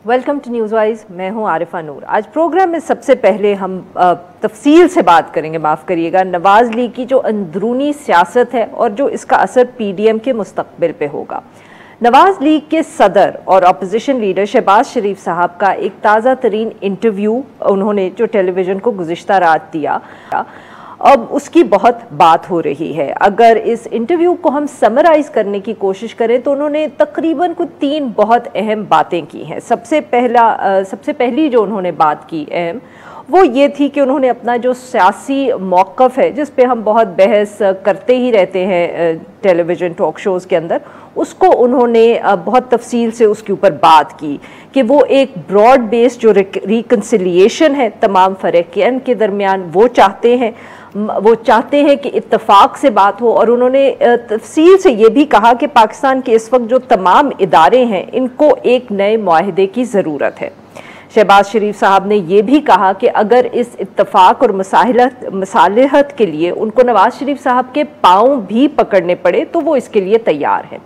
Welcome to news wise. मैं हूं आरिफा नूर। आज प्रोग्राम में सबसे पहले हम तफसील से बात करेंगे, माफ़ करिएगा, नवाज़ लीग की जो अंदरूनी सियासत है और जो इसका असर पीडीएम के मुस्तकबिल पे होगा। नवाज़ लीग के सदर और अपोजिशन लीडर शहबाज शरीफ साहब का एक ताज़ा तरीन इंटरव्यू उन्होंने जो टेलीविज़न को गुज़िश्ता रात दिया, अब उसकी बहुत बात हो रही है। अगर इस इंटरव्यू को हम समराइज करने की कोशिश करें तो उन्होंने तकरीबन कुछ 3 बहुत अहम बातें की हैं। सबसे पहली जो उन्होंने बात की अहम, वो ये थी कि उन्होंने अपना जो सियासी मौक़िफ़ है, जिस पे हम बहुत बहस करते ही रहते हैं टेलीविज़न टॉक शोज़ के अंदर, उसको उन्होंने बहुत तफसील से उसके ऊपर बात की कि वो एक ब्रॉड बेस्ड जो रिकन्सिलिएशन है तमाम फ़रीक़ैन के दरमियान, वो चाहते हैं कि इत्तफ़ाक़ से बात हो। और उन्होंने तफसील से ये भी कहा कि पाकिस्तान के इस वक्त जो तमाम इदारे हैं, इनको एक नए मुआहदे की ज़रूरत है। शहबाज शरीफ साहब ने यह भी कहा कि अगर इस इत्तफ़ाक़ और मसालिहत के लिए उनको नवाज़ शरीफ साहब के पाँव भी पकड़ने पड़े तो वो इसके लिए तैयार हैं।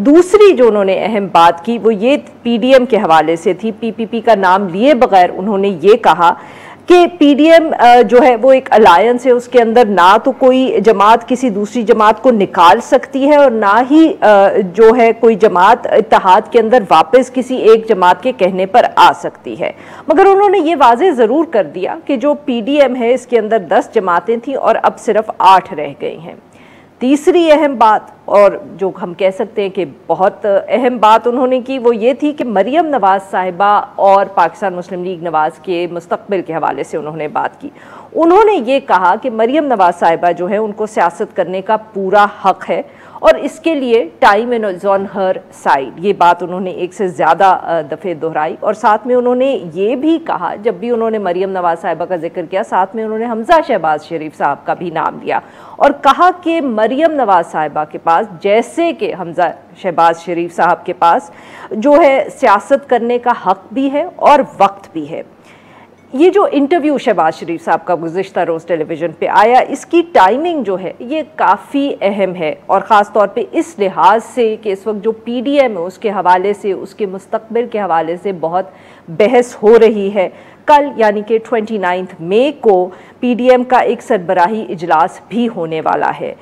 दूसरी जो उन्होंने अहम बात की वो ये पीडीएम के हवाले से थी। पीपीपी का नाम लिए बगैर उन्होंने ये कहा कि पीडीएम जो है वो एक अलायंस है, उसके अंदर ना तो कोई जमात किसी दूसरी जमात को निकाल सकती है और ना ही जो है कोई जमात इत्तेहाद के अंदर वापस किसी एक जमात के कहने पर आ सकती है। मगर उन्होंने ये वाज़े ज़रूर कर दिया कि जो पीडीएम है इसके अंदर 10 जमातें थीं और अब सिर्फ 8 रह गई हैं। तीसरी अहम बात, और जो हम कह सकते हैं कि बहुत अहम बात उन्होंने की, वो ये थी कि मरियम नवाज़ साहिबा और पाकिस्तान मुस्लिम लीग नवाज़ के मुस्तकबिल के हवाले से उन्होंने बात की। उन्होंने ये कहा कि मरियम नवाज़ साहिबा जो है उनको सियासत करने का पूरा हक़ है और इसके लिए time is on her side. ये बात उन्होंने एक से ज़्यादा दफ़े दोहराई। और साथ में उन्होंने ये भी कहा, जब भी उन्होंने मरियम नवाज़ साहिबा का जिक्र किया, साथ में उन्होंने हमज़ा शहबाज शरीफ साहब का भी नाम लिया और कहा कि मरियम नवाज़ साहिबा के पास, जैसे कि हमज़ा शहबाज शरीफ साहब के पास, जो है सियासत करने का हक़ भी है और वक्त भी है। ये जो इंटरव्यू शहबाज शरीफ साहब का गुज़िश्ता रोज़ टेलीविज़न पे आया, इसकी टाइमिंग जो है ये काफ़ी अहम है और ख़ास तौर पे इस लिहाज से कि इस वक्त जो पीडीएम है उसके हवाले से, उसके मुस्तकबिल के हवाले से बहुत बहस हो रही है। कल यानी कि 29 मई को पीडीएम का एक सरबराही इजलास भी होने वाला है।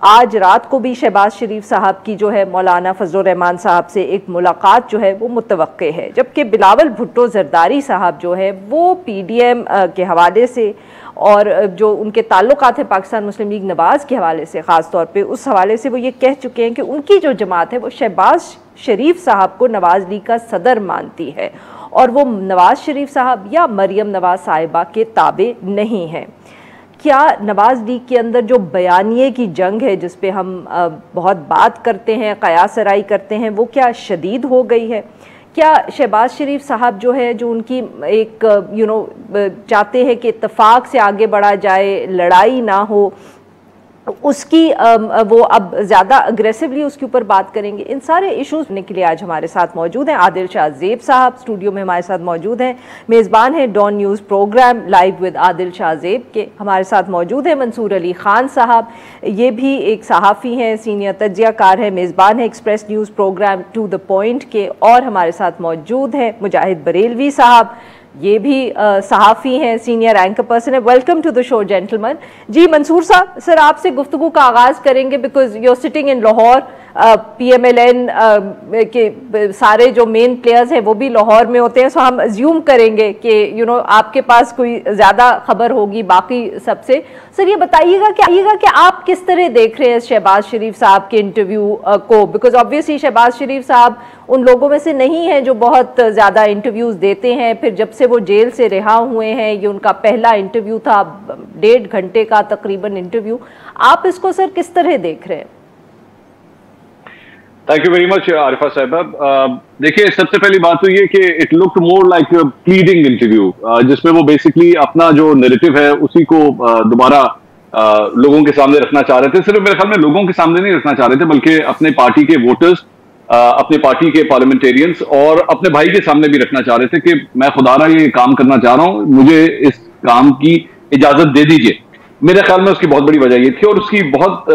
आज रात को भी शहबाज शरीफ साहब की जो है मौलाना फजल रहमान साहब से एक मुलाकात जो है वो मुतवक्के है, जबकि बिलावल भुट्टो जरदारी साहब जो है वो पीडीएम के हवाले से और जो उनके ताल्लुकात हैं पाकिस्तान मुस्लिम लीग नवाज़ के हवाले से, ख़ास तौर पे उस हवाले से वो ये कह चुके हैं कि उनकी जो जमात है वो शहबाज शरीफ साहब को नवाज़ लीग का सदर मानती है और वो नवाज़ शरीफ साहब या मरियम नवाज़ साहिबा के ताबे नहीं हैं। क्या नवाज़ लीग के अंदर जो बयानिए की जंग है, जिस पे हम बहुत बात करते हैं, क़यास आराई करते हैं, वो क्या शदीद हो गई है? क्या शहबाज शरीफ साहब जो है, जो उनकी एक चाहते हैं कि इत्तफाक से आगे बढ़ा जाए, लड़ाई ना हो, उसकी वो अब ज़्यादा अग्रेसिवली उसके ऊपर बात करेंगे। इन सारे इश्यूज़ के लिए आज हमारे साथ मौजूद हैं आदिल शाह ज़ेब साहब, स्टूडियो में हमारे साथ मौजूद हैं। मेज़बान हैं Dawn News program live with Adil Shahzeb के। हमारे साथ मौजूद हैं मंसूर अली ख़ान साहब, ये भी एक सहाफ़ी हैं, सीनियर तज्ज़ियाकार हैं, मेज़बान हैं Express News program to the point के। और हमारे साथ मौजूद हैं मुजाहिद बरेलवी साहब, ये भी सहाफ़ी हैं, सीनियर एंकर पर्सन है। Welcome to the show gentleman. जी मंसूर साहब, सर आपसे गुफ्तगू का आगाज़ करेंगे because you are sitting in Lahore. PMLN के सारे जो मेन प्लेयर्स हैं वो भी लाहौर में होते हैं, सो हम अज्यूम करेंगे कि आपके पास कोई ज़्यादा खबर होगी बाकी सबसे। सर ये बताइएगा कि आप किस तरह देख रहे हैं शहबाज शरीफ साहब के इंटरव्यू को, बिकॉज ऑब्वियसली शहबाज शरीफ साहब उन लोगों में से नहीं हैं जो बहुत ज़्यादा इंटरव्यूज़ देते हैं। फिर जब से वो जेल से रिहा हुए हैं, ये उनका पहला इंटरव्यू था, 1.5 घंटे का तकरीबन इंटरव्यू। आप इसको सर किस तरह देख रहे हैं? Thank you very much Arifa साहिबा। देखिए, सबसे पहली बात तो ये कि it looked more like a pleading interview, जिसमें वो बेसिकली अपना जो नैरेटिव है उसी को दोबारा लोगों के सामने रखना चाह रहे थे। सिर्फ मेरे ख्याल में लोगों के सामने नहीं रखना चाह रहे थे, बल्कि अपने पार्टी के वोटर्स, अपने पार्टी के पार्लियामेंटेरियंस और अपने भाई के सामने भी रखना चाह रहे थे कि मैं खुदारा ये काम करना चाह रहा हूं, मुझे इस काम की इजाजत दे दीजिए। मेरे ख्याल में उसकी बहुत बड़ी वजह ये थी और उसकी बहुत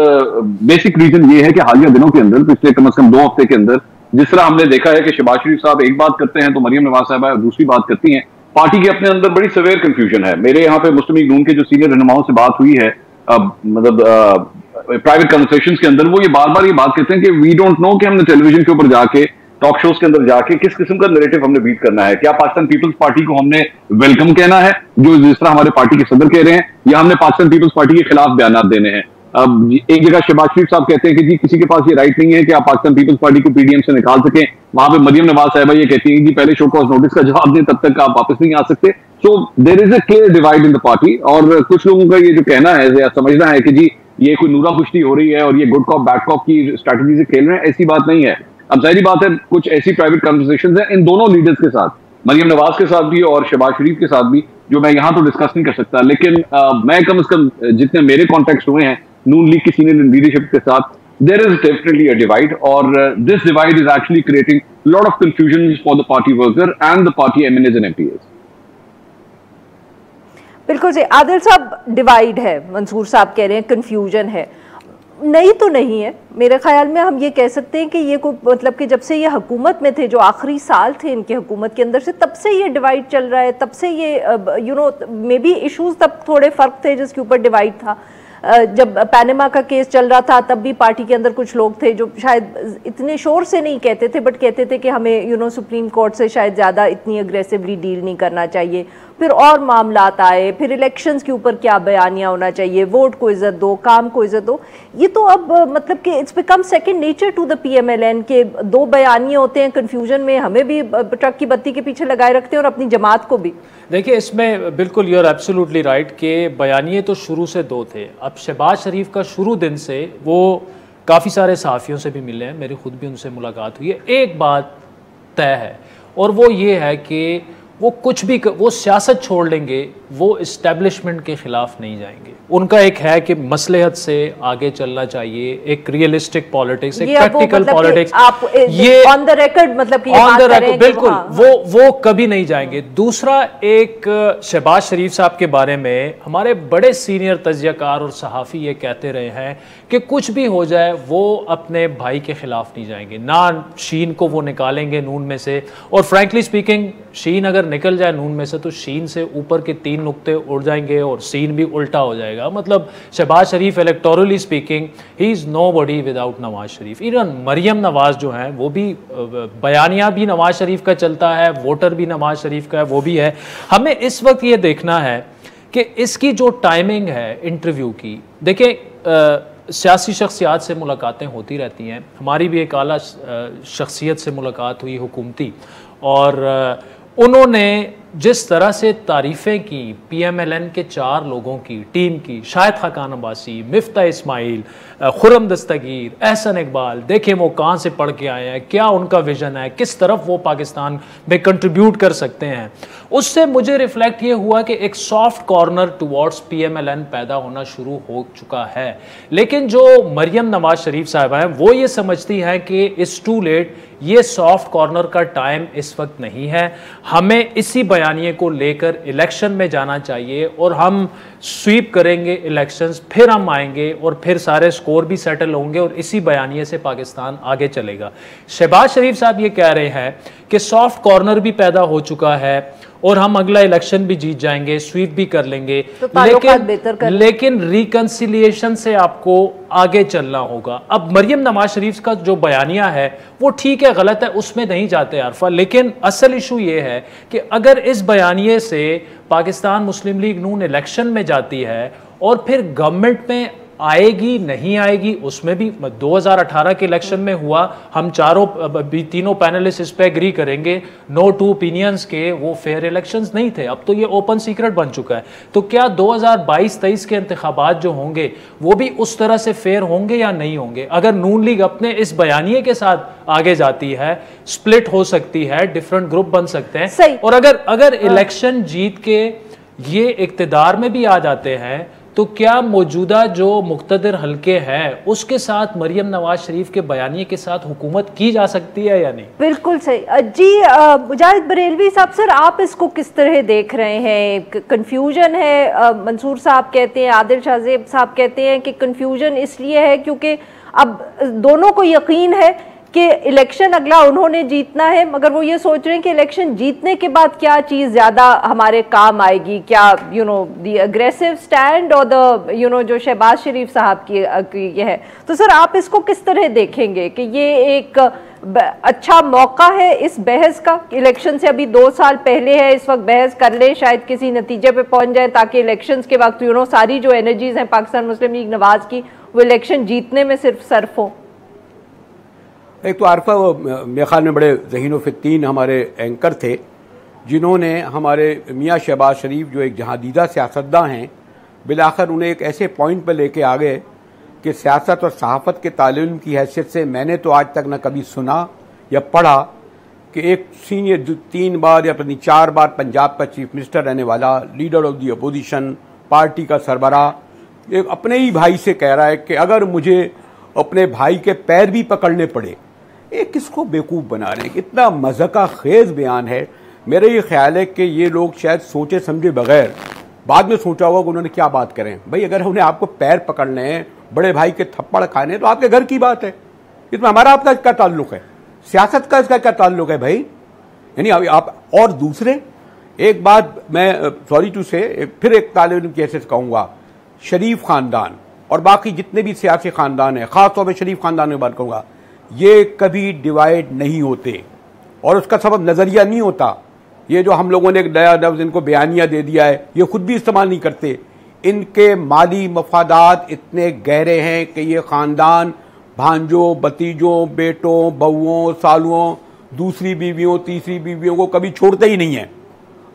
बेसिक रीजन ये है कि हालिया दिनों के अंदर, पिछले कम से कम 2 हफ्ते के अंदर जिस तरह हमने देखा है कि शहबाज शरीफ साहब एक बात करते हैं तो मरियम नवाज साहबा दूसरी बात करती हैं, पार्टी के अपने अंदर बड़ी सवेयर कंफ्यूजन है। मेरे यहाँ पे मुस्लिम लीग नून के जो सीनियर रहनुमाओं से बात हुई है, मतलब प्राइवेट कन्वर्सेशंस के अंदर, वो ये बार बार ये बात कहते हैं कि वी डोंट नो कि हमने टेलीविजन के ऊपर जाके, टॉक शोज के अंदर जाके किस किस्म का नैरेटिव हमने बीट करना है। क्या पाकिस्तान पीपल्स पार्टी को हमने वेलकम कहना है, जो जिस तरह हमारे पार्टी के सदर कह रहे हैं, या हमने पाकिस्तान पीपल्स पार्टी के खिलाफ बयान देने हैं। अब एक जगह शहबाज शरीफ साहब कहते हैं कि जी किसी के पास ये राइट नहीं है कि आप पाकिस्तान पीपल्स पार्टी को पीडीएम से निकाल सकें। वहां पे मरियम नवाज साहबा ये कहती हैं कि पहले शो कॉज नोटिस का जवाब दें, तब तक आप वापस नहीं आ सकते। So there is a clear divide in the party. और कुछ लोगों का ये जो कहना है या समझना है कि जी ये कोई नूरा कुश्ती हो रही है और ये गुड कॉप बैड कॉप की स्ट्रैटेजी से खेल रहे हैं, ऐसी बात नहीं है। अब जाहिर बात है कुछ ऐसी प्राइवेट कन्वर्सेशंस हैं इन दोनों लीडर्स के साथ, मरियम नवाज के साथ भी और शहबाज शरीफ के साथ भी, जो मैं यहां तो डिस्कस नहीं कर सकता। लेकिन मैं कम से कम जितने मेरे कॉन्टेक्ट हुए हैं नून लीग की सीनियर लीडरशिप के साथ, there is definitely a divide, और this divide is actually creating lot of confusion for the party worker and the party MNAs and MPs. बिल्कुल सही। आदिल साहब, डिवाइड है, मंसूर साहब कह रहे हैं कंफ्यूजन है, नहीं तो नहीं है। मेरे ख्याल में हम ये कह सकते हैं कि ये को मतलब कि जब से ये हुकूमत में थे, जो आखिरी साल थे इनके हुकूमत के अंदर से, तब से ये डिवाइड चल रहा है। तब से ये मे बी इश्यूज तब थोड़े फ़र्क थे जिसके ऊपर डिवाइड था। जब पैनामा का केस चल रहा था तब भी पार्टी के अंदर कुछ लोग थे जो शायद इतने शोर से नहीं कहते थे, बट कहते थे कि हमें सुप्रीम कोर्ट से शायद ज़्यादा इतनी अग्रेसिवली डील नहीं करना चाहिए। फिर और मामलात आए, फिर इलेक्शंस के ऊपर क्या बयानियाँ होना चाहिए, वोट को इज्जत दो, काम को इज्जत दो। ये तो अब मतलब कि it's become second nature to the PMLN के दो बयानिए होते हैं, कन्फ्यूजन में हमें भी ट्रक की बत्ती के पीछे लगाए रखते हैं और अपनी जमात को भी। देखिए, इसमें बिल्कुल यू आर एब्सोल्युटली राइट कि बयानिए तो शुरू से दो थे। अब शहबाज शरीफ का शुरू दिन से वो काफ़ी सारे सहाफ़ियों से भी मिले हैं, मेरी खुद भी उनसे मुलाकात हुई है। एक बात तय है और वो ये है कि वो कुछ भी वो सियासत छोड़ लेंगे, वो इस्टेब्लिशमेंट के ख़िलाफ़ नहीं जाएंगे। उनका एक है कि मसलहत से आगे चलना चाहिए, एक रियलिस्टिक पॉलिटिक्स, एक प्रैक्टिकल पॉलिटिक्स, ये ऑन द रिकॉर्ड, मतलब कि ऑन द रिकॉर्ड बिल्कुल वो कभी नहीं जाएंगे। दूसरा, एक शहबाज शरीफ साहब के बारे में हमारे बड़े सीनियर तज्ज़ियाकार और सहाफ़ी ये कहते रहे हैं कि कुछ भी हो जाए वो अपने भाई के ख़िलाफ़ नहीं जाएंगे, ना शीन को वो निकालेंगे नून में से। और फ्रैंकली स्पीकिंग, शीन अगर निकल जाए नून में से तो शीन से ऊपर के 3 नुक्ते उड़ जाएंगे और सीन भी उल्टा हो जाएगा। मतलब Shahbaz Sharif electorally speaking he is nobody without Nawaz Sharif. Even Maryam Nawaz जो हैं वो भी, बयानिया भी नवाज शरीफ का चलता है, वोटर भी नवाज शरीफ का है, वो भी है। हमें इस वक्त ये देखना है कि इसकी जो टाइमिंग है इंटरव्यू की, देखें सियासी शख्सियात से मुलाकातें होती रहती हैं। हमारी भी एक आला शख्सियत से मुलाकात हुई हुकूमती, और उन्होंने जिस तरह से तारीफ़ें की पीएमएलएन के 4 लोगों की टीम की, शाहिद खाकान अब्बासी, मिफ्ता इस्माइल, खुर्रम दस्तगीर, एहसन इकबाल, देखें वो कहाँ से पढ़ के आए हैं, क्या उनका विज़न है, किस तरफ वो पाकिस्तान में कंट्रीब्यूट कर सकते हैं। उससे मुझे रिफ्लेक्ट ये हुआ कि एक सॉफ्ट कॉर्नर टुवर्ड्स पीएमएलएन पैदा होना शुरू हो चुका है। लेकिन जो मरियम नवाज शरीफ साहबा हैं वो ये समझती हैं कि इट्स टू लेट, ये सॉफ्ट कॉर्नर का टाइम इस वक्त नहीं है, हमें इसी बयानिए को लेकर इलेक्शन में जाना चाहिए और हम स्वीप करेंगे इलेक्शंस, फिर हम आएंगे और फिर सारे स्कोर भी सेटल होंगे और इसी बयानिए से पाकिस्तान आगे चलेगा। शहबाज शरीफ साहब ये कह रहे हैं कि सॉफ्ट कॉर्नर भी पैदा हो चुका है और हम अगला इलेक्शन भी जीत जाएंगे, स्वीप भी कर लेंगे, तो लेकिन रिकंसिलिएशन से आपको आगे चलना होगा। अब मरियम नवाज शरीफ का जो बयानिया है वो ठीक है, गलत है, उसमें नहीं जाते आरफा, लेकिन असल इशू ये है कि अगर इस बयानिए से पाकिस्तान मुस्लिम लीग नून इलेक्शन में जाती है और फिर गवर्नमेंट में आएगी नहीं आएगी, उसमें भी 2018 के इलेक्शन में हुआ, हम तीनों पैनलिस्ट इस पे एग्री करेंगे, नो टू ओपिनियंस के वो फेयर इलेक्शंस नहीं थे। अब तो ये ओपन सीक्रेट बन चुका है। तो क्या 2022-23 के इंतखाबात जो होंगे वो भी उस तरह से फेयर होंगे या नहीं होंगे? अगर नून लीग अपने इस बयानिए के साथ आगे जाती है, स्प्लिट हो सकती है, डिफरेंट ग्रुप बन सकते हैं, और अगर इलेक्शन जीत के ये इक्तिदार में भी आ जाते हैं तो क्या मौजूदा जो मुक्तदर हल्के हैं उसके साथ मरियम नवाज शरीफ के बयानिए के साथ हुकूमत की जा सकती है या नहीं? बिल्कुल सही जी। मुजाहिद बरेलवी साहब, सर आप इसको किस तरह देख रहे हैं? कंफ्यूजन है, मंसूर साहब कहते हैं, आदिल शाहजेब साहब कहते हैं कि कंफ्यूजन इसलिए है क्योंकि अब दोनों को यकीन है कि इलेक्शन अगला उन्होंने जीतना है, मगर वो ये सोच रहे हैं कि इलेक्शन जीतने के बाद क्या चीज़ ज़्यादा हमारे काम आएगी, क्या द अग्रेसिव स्टैंड और द जो शहबाज शरीफ साहब की ये है। तो सर आप इसको किस तरह देखेंगे कि ये एक अच्छा मौका है इस बहस का? इलेक्शन से अभी 2 साल पहले है, इस वक्त बहस कर ले, शायद किसी नतीजे पे पहुंच जाए ताकि इलेक्शंस के वक्त सारी जो एनर्जीज हैं पाकिस्तान मुस्लिम लीग नवाज की वो इलेक्शन जीतने में सिर्फ सर्फ हो। एक तो आरफा मेरे ख्याल में बड़े ज़हीन व फित्तीन हमारे एंकर थे जिन्होंने हमारे मियाँ शहबाज शरीफ जो एक जहादीदा सियासतदान हैं, बिलाखिर उन्हें एक ऐसे पॉइंट पर लेके आ गए कि सियासत और सहाफ़त के तालिब इल्म की हैसियत से मैंने तो आज तक न कभी सुना या पढ़ा कि एक सीनियर जो 3 बार या पता 4 बार पंजाब का चीफ मिनिस्टर रहने वाला, leader of the opposition party का सरबराह, एक अपने ही भाई से कह रहा है कि अगर मुझे अपने भाई के पैर भी पकड़ने पड़े। ये किसको बेवकूफ़ बना रहे हैं? इतना मज़ाक़ा खेज़ बयान है। मेरा ये ख्याल है कि ये लोग शायद सोचे समझे बगैर बाद में सोचा होगा कि उन्होंने क्या बात करें। भाई अगर उन्हें आपको पैर पकड़ने हैं, बड़े भाई के थप्पड़ खाने, तो आपके घर की बात है, इसमें हमारा आपका क्या ताल्लुक़ है? सियासत का इसका क्या ताल्लुक़ है भाई? यानी आप और दूसरे एक बात मैं सॉरी टू से फिर एक तालिब इल्म की हैसियत कहूँगा, शरीफ ख़ानदान और बाकी जितने भी सियासी ख़ानदान हैं, ख़ास तौर पर शरीफ ख़ानदान में बात कहूँगा, ये कभी डिवाइड नहीं होते और उसका सबब नज़रिया नहीं होता। ये जो हम लोगों ने एक नया लफ्ज़ इनको बयानिया दे दिया है, ये खुद भी इस्तेमाल नहीं करते। इनके माली मफादात इतने गहरे हैं कि ये ख़ानदान भांजों, भतीजों, बेटों, बहुओं, सालुओं, दूसरी बीवियों, तीसरी बीवियों को कभी छोड़ते ही नहीं है।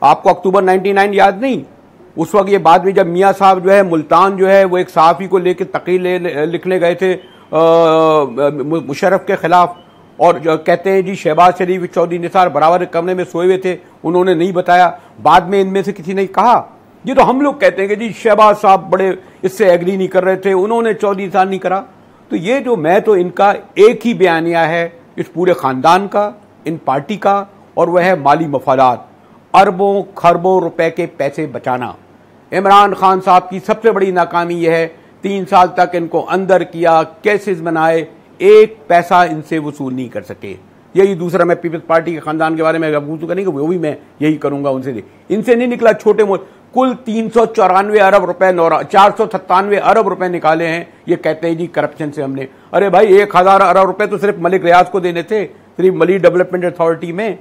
आपको अक्टूबर 99 याद नहीं? उस वक्त ये बाद में जब मियाँ साहब जो है मुल्तान जो है वो एक सहाफ़ी को लेकर तक़रीर लिखने गए थे मुशर्रफ के ख़िलाफ़, और जो कहते हैं जी शहबाज शरीफ चौधरी निसार बराबर कमरे में सोए हुए थे, उन्होंने नहीं बताया। बाद में इनमें से किसी ने कहा, ये तो हम लोग कहते हैं कि जी शहबाज साहब बड़े इससे एग्री नहीं कर रहे थे, उन्होंने चौधरी निसार नहीं करा। तो ये जो मैं तो इनका एक ही बयानिया है इस पूरे ख़ानदान का, इन पार्टी का, और वह है माली मफादात, अरबों खरबों रुपए के पैसे बचाना। इमरान खान साहब की सबसे बड़ी नाकामी यह है, 3 साल तक इनको अंदर किया, केसेस बनाए, एक पैसा इनसे वसूल नहीं कर सके। यही दूसरा मैं पीपल्स पार्टी के खानदान के बारे में गुफ्तगू करेंगे, वो भी मैं यही करूंगा उनसे। इनसे नहीं निकला छोटे मोटे, कुल 394 अरब रुपए 497 अरब रुपए निकाले हैं। ये कहते हैं जी करप्शन से हमने, अरे भाई 1000 अरब रुपए तो सिर्फ मलिक रियाज को देने थे, सिर्फ मलिक डेवलपमेंट अथॉरिटी में,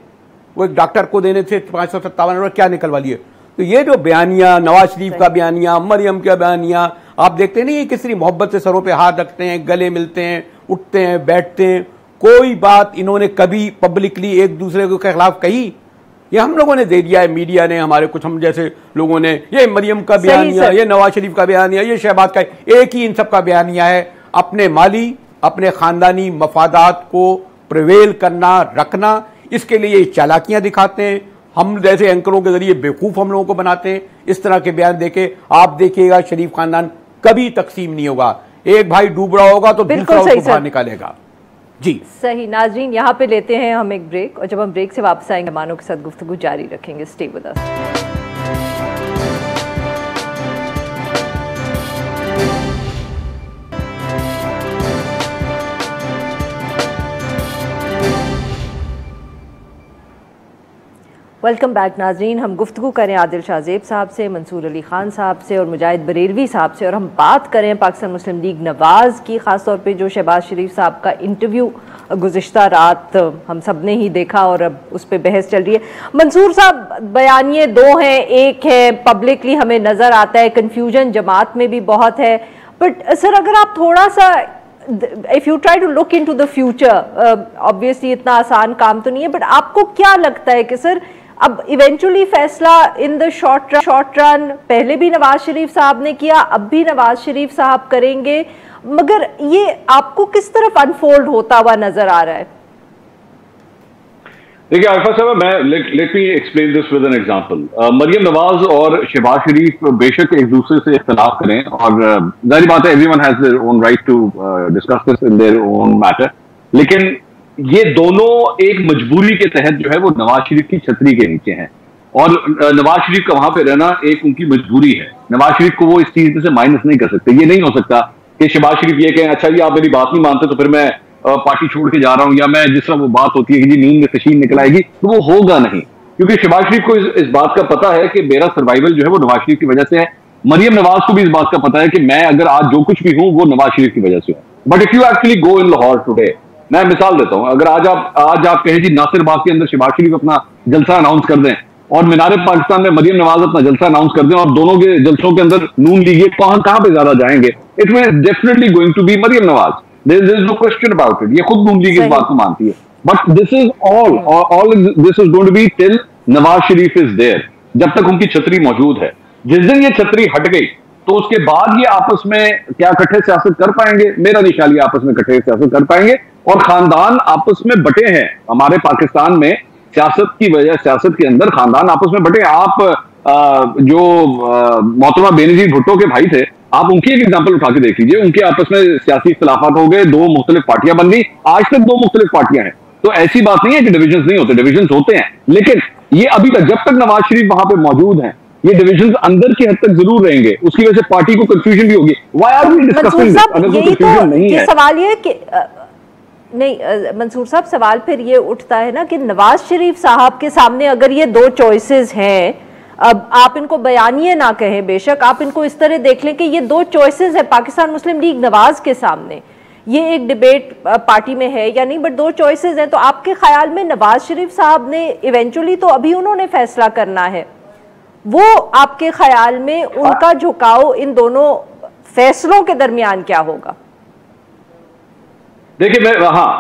वो एक डॉक्टर को देने थे 557 अरब, क्या निकलवा लिए? तो ये जो बयानिया, नवाज शरीफ का बयानिया, मरियम का बयानिया, आप देखते नहीं ये किसी मोहब्बत से सरों पे हाथ रखते हैं, गले मिलते हैं, उठते हैं, बैठते हैं, कोई बात इन्होंने कभी पब्लिकली एक दूसरे के खिलाफ कही? ये हम लोगों ने दे दिया है, मीडिया ने, हमारे कुछ हम जैसे लोगों ने, ये मरियम का बयानिया, ये नवाज शरीफ का बयानिया, ये शहबाज का, एक ही इन सब का बयानिया है, अपने माली, अपने खानदानी मफादात को प्रिवेल करना, रखना। इसके लिए ये चालाकियां दिखाते हैं, हम जैसे एंकरों के जरिए बेवकूफ हम लोगों को बनाते हैं। इस तरह के बयान देके आप देखिएगा शरीफ खानदान कभी तकसीम नहीं होगा। एक भाई डूब रहा होगा तो दूसरा उसको बाहर निकालेगा। जी सही। नाज़रीन यहाँ पे लेते हैं हम एक ब्रेक, और जब हम ब्रेक से वापस आएंगे मेहमानों के साथ गुफ्तगू जारी रखेंगे। Stay with us. Welcome back नाज़रीन, हम गुफ्तगू करें आदिल शाहजेब साहब से, मंसूर अली ख़ान साहब से और मुजाहिद बरेलवी साहब से, और हम बात करें पाकिस्तान मुस्लिम लीग नवाज़ की, ख़ास तौर पे जो शहबाज शरीफ साहब का इंटरव्यू गुज़िश्ता रात हम सब ने ही देखा और अब उस पर बहस चल रही है। मंसूर साहब, बयानिए 2 हैं, एक है पब्लिकली हमें नज़र आता है, कन्फ्यूजन जमात में भी बहुत है, बट सर अगर आप थोड़ा सा if you try to look into the future, obviously इतना आसान काम तो नहीं है, बट आपको क्या लगता है कि सर अब इवेंचुअली फैसला इन द शॉर्ट रन पहले भी नवाज शरीफ साहब ने किया, अब भी नवाज शरीफ साहब करेंगे, मगर ये आपको किस तरफ अनफोल्ड होता हुआ नजर आ रहा है? देखिए आरिफा साहब, मैं let me explain this with an example. Maryam Nawaz और शहबाज शरीफ बेशक एक दूसरे से इख्तिलाफ करें, और जाहिर बात है everyone has their own right to discuss this in their own matter, लेकिन ये दोनों एक मजबूरी के तहत जो है वो नवाज शरीफ की छतरी के नीचे हैं, और नवाज शरीफ का वहां पे रहना एक उनकी मजबूरी है। नवाज शरीफ को वो इस चीज में से माइनस नहीं कर सकते। ये नहीं हो सकता कि शहबाज शरीफ ये कहें अच्छा जी आप मेरी बात नहीं मानते तो फिर मैं पार्टी छोड़ के जा रहा हूं, या मैं जिस तरह वो बात होती है कि जी नींद में खशीन निकल आएगी, तो वो होगा नहीं। क्योंकि शहबाज शरीफ को इस बात का पता है कि मेरा सर्वाइवल जो है वो नवाज शरीफ की वजह से है। मरियम नवाज को भी इस बात का पता है कि मैं अगर आज जो कुछ भी हूं वो नवाज शरीफ की वजह से हूं। But if you actually go in Lahore today, मैं मिसाल देता हूं, अगर आज आप कहें जी नासिर बाग के अंदर शहबाज शरीफ अपना जलसा अनाउंस कर दें और मीनार पाकिस्तान में मरियम नवाज अपना जलसा अनाउंस कर दें, और दोनों के जलसों के अंदर नून लीग कहां पे ज्यादा जाएंगे, it will definitely going to be Maryam Nawaz. There is no question about it. ये खुद नून लीग इस बात को मानती है। But this is all this is going to be till Nawaz Sharif is there, जब तक उनकी छतरी मौजूद है। जिस दिन ये छतरी हट गई तो उसके बाद ये आपस में क्या इकट्ठे सियासत कर पाएंगे? मेरा नहीं ख्याल ये आपस में इकट्ठे सियासत कर पाएंगे। और खानदान आपस में बटे हैं हमारे पाकिस्तान में, सियासत के अंदर खानदान आपस में बटे। आप जो मोहतरमा बेनजीर भुट्टो के भाई थे, आप उनकी एक एग्जाम्पल उठा के देख लीजिए। उनके आपस में सियासी इख्तिलाफात हो गए, दो मुख्तलिफ पार्टियां बन गई, आज तक दो मुख्तलिफ पार्टियां हैं। तो ऐसी बात नहीं है कि डिविजन नहीं होते, डिविजन होते हैं, लेकिन ये अभी तक जब तक नवाज शरीफ वहां पे मौजूद हैं, ये डिविजन अंदर की हद तक जरूर रहेंगे। उसकी वजह से पार्टी को कंफ्यूजन भी होगी। Why are we discussing this? अगर कोई कंफ्यूजन नहीं है, सवाल ये कि नहीं मंसूर साहब, सवाल फिर ये उठता है ना कि नवाज शरीफ साहब के सामने अगर ये दो चॉइसेस हैं, अब आप इनको बयानिए ना कहें, बेशक आप इनको इस तरह देख लें कि ये दो चॉइसेस है पाकिस्तान मुस्लिम लीग नवाज के सामने, ये एक डिबेट पार्टी में है या नहीं, बट दो चॉइसेस हैं। तो आपके ख्याल में नवाज शरीफ साहब ने इवेंचुअली तो अभी उन्होंने फैसला करना है, वो आपके ख्याल में उनका झुकाव इन दोनों फैसलों के दरमियान क्या होगा? देखिए,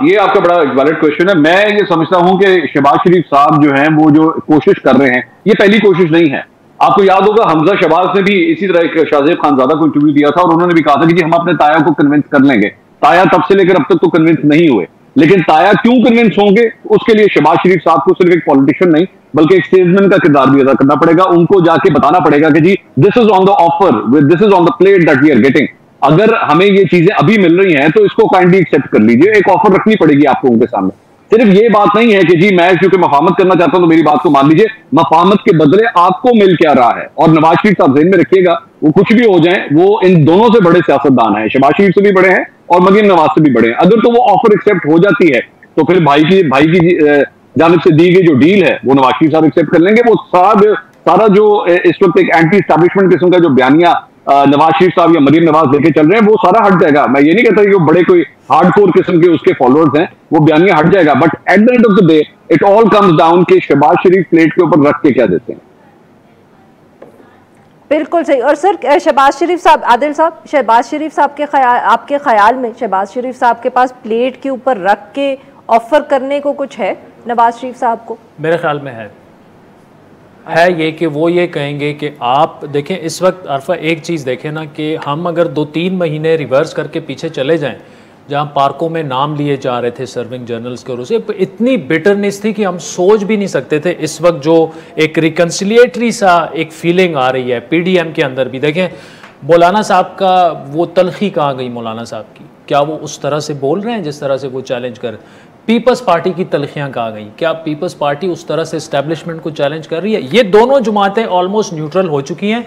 ये आपका बड़ा वैलिड क्वेश्चन है। मैं ये समझता हूं कि शहबाज शरीफ साहब जो हैं वो जो कोशिश कर रहे हैं, ये पहली कोशिश नहीं है। आपको याद होगा हमजा शहबाज ने भी इसी तरह एक शाहजेब खानजादा को इंटरव्यू दिया था और उन्होंने भी कहा था कि जी हम अपने ताया को कन्विंस कर लेंगे। ताया तब से लेकर अब तक तो कन्विंस नहीं हुए, लेकिन ताया क्यों कन्विंस होंगे, उसके लिए शहबाज शरीफ साहब को सिर्फ एक पॉलिटिशियन नहीं बल्कि एक सेल्समैन का किरदार भी अदा करना पड़ेगा। उनको जाके बताना पड़ेगा कि जी this is on the offer, this is on the plate that we are getting. अगर हमें ये चीजें अभी मिल रही हैं तो इसको काइंडली एक्सेप्ट कर लीजिए। एक ऑफर रखनी पड़ेगी आपको उनके सामने। सिर्फ ये बात नहीं है कि जी मैं क्योंकि मफाहमत करना चाहता हूं तो मेरी बात को मान लीजिए। मफाहमत के बदले आपको मिल क्या रहा है। और नवाज शरीफ साहब ज़हन में रखिएगा, वो कुछ भी हो जाए, वो इन दोनों से बड़े सियासतदान हैं। शहबाज शरीफ से भी बड़े हैं और मरियम नवाज से भी बड़े हैं। अगर तो वो ऑफर एक्सेप्ट हो जाती है तो फिर भाई की जानिब से दी गई जो डील है वो नवाज शरीफ साहब एक्सेप्ट कर लेंगे। वो सारा जो इस वक्त एक एंटी एस्टैब्लिशमेंट किस्म का जो बयानिया नवाज शरीफ साहब या मरियम नवाज लेके चल रहे हैं वो सारा हट जाएगा। मैं ये नहीं कहता कि वो बड़े कोई हार्डकोर किस्म के उसके फॉलोअर्स हैं, वो बयानिया हट जाएगा। But at the end of the day it all comes down कि शहबाज शरीफ प्लेट के ऊपर रख के क्या देते हैं। बिल्कुल सही। और सर शहबाज शरीफ साहब, आदिल साहब, शहबाज शरीफ साहब के आपके ख्याल में शहबाज शरीफ साहब के पास प्लेट के ऊपर रख के ऑफर करने को कुछ है नवाज शरीफ साहब को? मेरे ख्याल में है ये कि वो ये कहेंगे कि आप देखें इस वक्त अरफा एक चीज़ देखें ना कि हम अगर 2-3 महीने रिवर्स करके पीछे चले जाएं, जहां पार्कों में नाम लिए जा रहे थे सर्विंग जर्नल्स के, और उसे इतनी बिटरनेस थी कि हम सोच भी नहीं सकते थे। इस वक्त जो एक रिकन्सिलिएटरी सा एक फीलिंग आ रही है पीडीएम के अंदर भी, देखें मौलाना साहब का वो तलखी कहाँ गई मौलाना साहब की? क्या वो उस तरह से बोल रहे हैं जिस तरह से वो चैलेंज कर? पीपल्स पार्टी की तलखियां कहाँ गई? क्या पीपल्स पार्टी उस तरह से एस्टैब्लिशमेंट को चैलेंज कर रही है? ये दोनों जमातें ऑलमोस्ट न्यूट्रल हो चुकी हैं।